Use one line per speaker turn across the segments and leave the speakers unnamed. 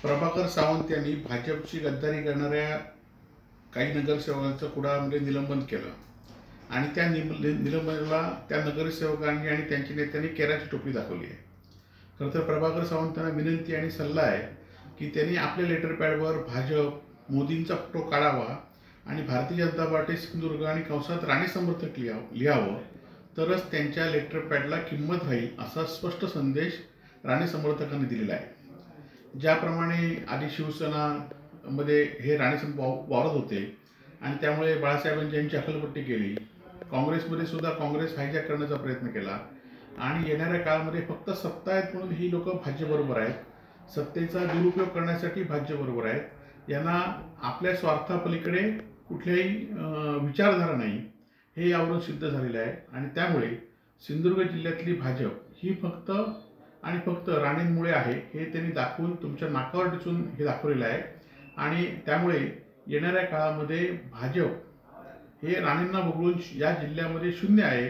प्रभाकर सावंत यांनी भाजपची गद्दारी करणाऱ्या काही नगरसेवकांचं कुडाळमध्ये निलंबन केलं आणि त्या निलंबनाला त्या नगरसेवकांनी आणि त्यांच्या नेत्यांनी केराची टोपी दाखवली आहे। खरं तर प्रभाकर सावंतांना विनंती आणि सल्ला आहे की त्यांनी आपल्या लेटर पॅडवर भाजप मोदींचा फोटो काढावा आणि भारतीय जनता पार्टी सिंधुदुर्ग आणि कंसात राणे समर्थक लिहावं, तरच त्यांच्या लेटर पॅडला किंमत राहील असा स्पष्ट संदेश राणे समर्थकांनी दिलेला आहे। ज्याप्रमाणे आधी शिवसेनामध्ये हे राणे वावरत होते आणि त्यामुळे बाळासाहेबांची यांची अकलपट्टी केली, काँग्रेसमध्ये सुद्धा काँग्रेस हायजॅक करण्याचा प्रयत्न केला आणि येणाऱ्या काळामध्ये फक्त सत्ता आहेत म्हणून ही लोक भाजपबरोबर आहेत, सत्तेचा दुरुपयोग करण्यासाठी भाजपबरोबर आहेत, यांना आपल्या स्वार्थापलीकडे कुठल्याही विचारधारा नाही हे यावरून सिद्ध झालेलं आहे। आणि त्यामुळे सिंधुदुर्ग जिल्ह्यातली भाजप ही फक्त आणि फक्त राणेंमुळे आहे हे त्यांनी दाखवून तुमच्या नाकावर टिचून हे दाखवलेलं आहे। आणि त्यामुळे येणाऱ्या काळामध्ये भाजप हे राणेंना वगळून या जिल्ह्यामध्ये शून्य आहे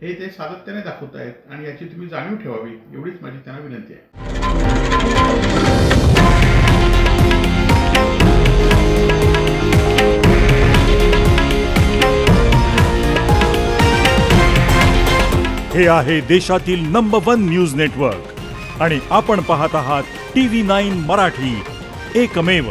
हे ते सातत्याने दाखवत आहेत आणि याची तुम्ही जाणीव ठेवावी एवढीच माझी त्यांना विनंती आहे।
हे आहे देशातील नंबर 1 न्यूज नेटवर्क आणि आपण पाहत आहात TV9 मराठी, एकमेव।